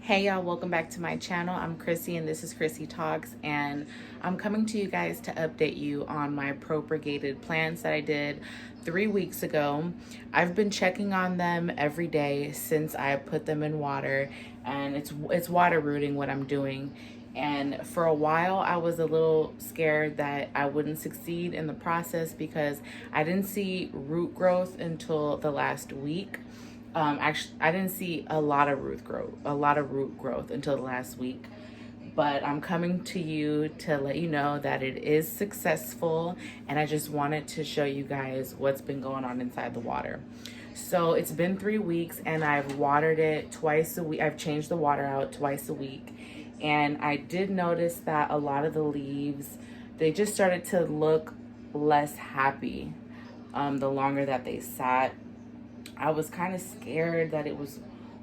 Hey y'all, welcome back to my channel. I'm Chrissy and this is Chrissy Talks, and I'm coming to you guys to update you on my propagated plants that I did 3 weeks ago. I've been checking on them every day since I put them in water, and it's water rooting what I'm doing. And for a while I was a little scared that I wouldn't succeed in the process because I didn't see root growth until the last week. Actually, I didn't see a lot of root growth until the last week. But I'm coming to you to let you know that it is successful, and I just wanted to show you guys what's been going on inside the water. So it's been 3 weeks, and I've watered it twice a week. I've changed the water out twice a week, and I did notice that a lot of the leaves, they just started to look less happy the longer that they sat. I was kind of scared that it was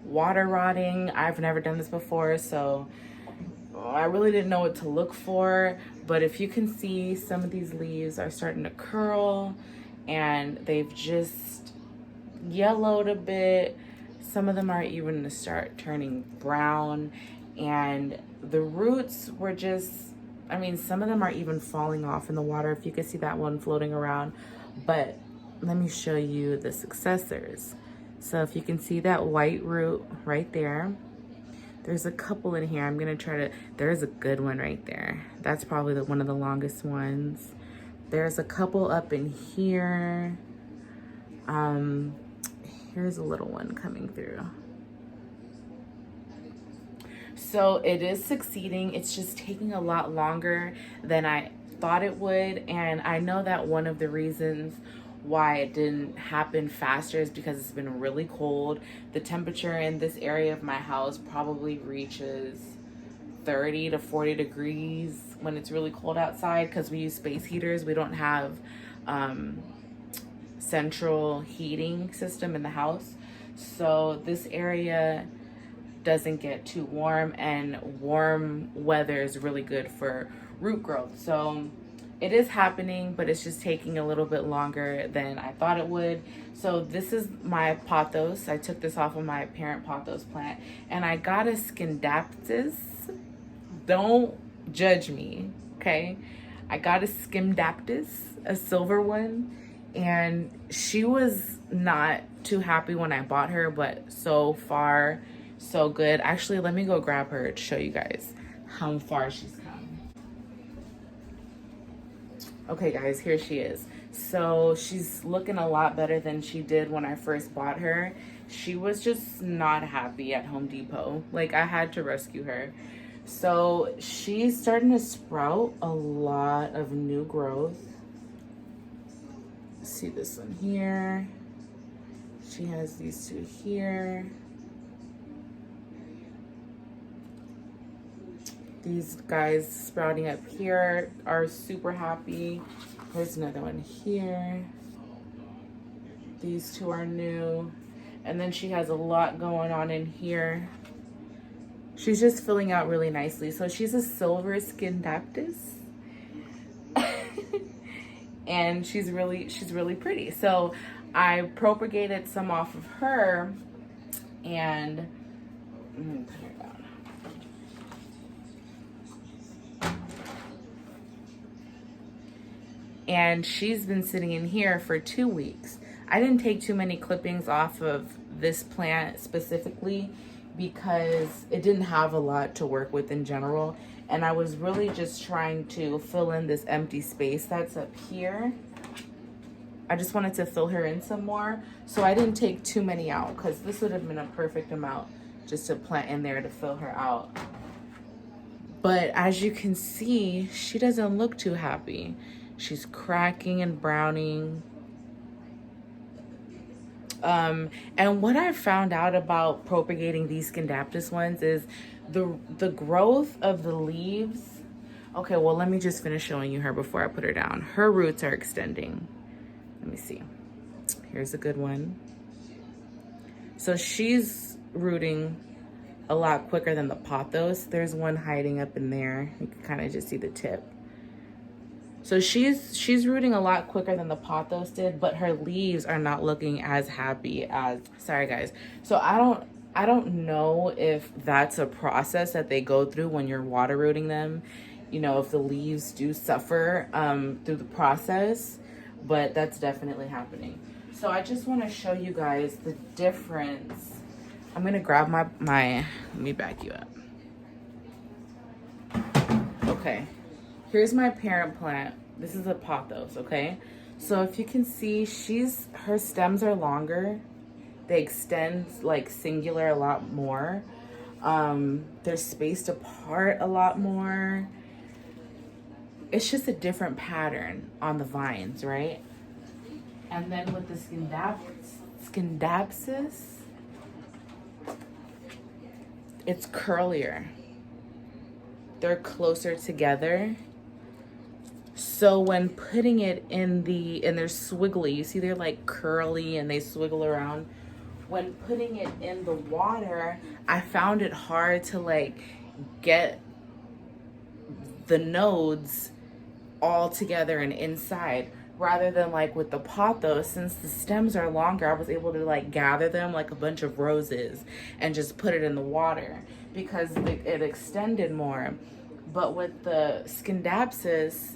water rotting. I've never done this before, so I really didn't know what to look for. But if you can see, some of these leaves are starting to curl and they've just yellowed a bit. Some of them are even going to start turning brown, and the roots were just, I mean, some of them are even falling off in the water, if you could see that one floating around. But let me show you the successors. So if you can see that white root right there, there's a couple in here. I'm gonna try to, there's a good one right there. That's probably one of the longest ones. There's a couple up in here. Here's a little one coming through. So it is succeeding. It's just taking a lot longer than I thought it would. And I know that one of the reasons why it didn't happen faster is because it's been really cold. The temperature in this area of my house probably reaches 30 to 40 degrees when it's really cold outside, because we use space heaters. We don't have central heating system in the house. So this area doesn't get too warm, and warm weather is really good for root growth. So it is happening, but it's just taking a little bit longer than I thought it would. So this is my pothos. I took this off of my parent pothos plant, and I got a scindapsus. Don't judge me, okay? I got a scindapsus, a silver one, and she was not too happy when I bought her, but so far so good. Actually, let me go grab her to show you guys how far she's come. Okay guys, here she is. So she's looking a lot better than she did when I first bought her. She was just not happy at Home Depot. Like, I had to rescue her. So she's starting to sprout a lot of new growth. See this one here. She has these two here. These guys sprouting up here are super happy. There's another one here. These two are new. And then she has a lot going on in here. She's just filling out really nicely. So she's a silver scindapsus. And she's really pretty. So I propagated some off of her, and I'm gonna put her down. And she's been sitting in here for 2 weeks. I didn't take too many clippings off of this plant specifically because it didn't have a lot to work with in general. And I was really just trying to fill in this empty space that's up here. I just wanted to fill her in some more. So I didn't take too many out, because this would have been a perfect amount just to plant in there to fill her out. But as you can see, she doesn't look too happy. She's cracking and browning. And what I found out about propagating these scindapsus ones is the growth of the leaves. Okay, well, let me just finish showing you her before I put her down. Her roots are extending. Let me see. Here's a good one. So she's rooting a lot quicker than the pothos. There's one hiding up in there. You can kind of just see the tip. So she's rooting a lot quicker than the pothos did, but her leaves are not looking as happy as, sorry guys. So I don't I don't know if that's a process that they go through when you're water rooting them, you know, if the leaves do suffer through the process, but that's definitely happening. So I just want to show you guys the difference. I'm going to grab my, let me back you up. Okay, here's my parent plant. This is a pothos, okay? So if you can see, her stems are longer. They extend like singular a lot more. They're spaced apart a lot more. It's just a different pattern on the vines, right? And then with the scindapsus, it's curlier. They're closer together. So when putting it in and they're swiggly, you see they're like curly and they swiggle around. When putting it in the water, I found it hard to like get the nodes all together and inside, rather than like with the pothos, since the stems are longer, I was able to like gather them like a bunch of roses and just put it in the water because it extended more. But with the scindapsus,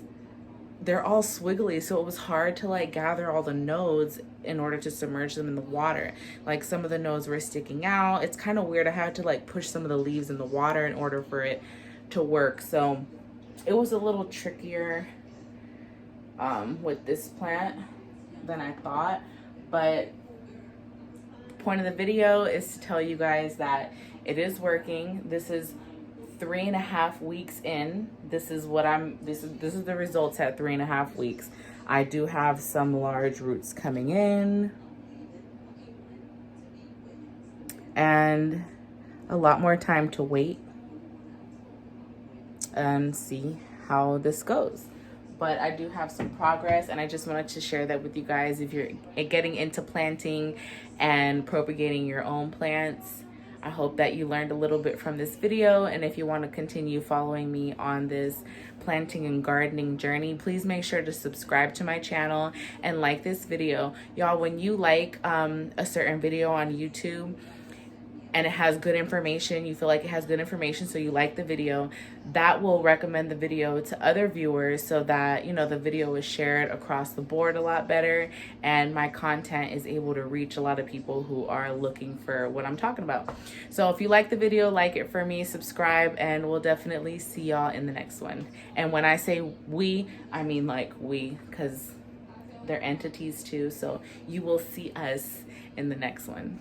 they're all swiggly, so it was hard to like gather all the nodes in order to submerge them in the water. Like some of the nodes were sticking out. It's kind of weird. I had to like push some of the leaves in the water in order for it to work. So it was a little trickier with this plant than I thought. But the point of the video is to tell you guys that it is working. This is 3.5 weeks in. This is the results at 3.5 weeks. I do have some large roots coming in and a lot more time to wait and see how this goes. But I do have some progress, and I just wanted to share that with you guys. If you're getting into planting and propagating your own plants, I hope that you learned a little bit from this video. And if you want to continue following me on this planting and gardening journey, please make sure to subscribe to my channel and like this video. Y'all, when you like a certain video on YouTube and it has good information, you feel like it has good information, so you like the video, that will recommend the video to other viewers so that, you know, the video is shared across the board a lot better and my content is able to reach a lot of people who are looking for what I'm talking about. So if you like the video, like it for me, subscribe, and we'll definitely see y'all in the next one. And when I say we, I mean like we, because they're entities too, so you will see us in the next one.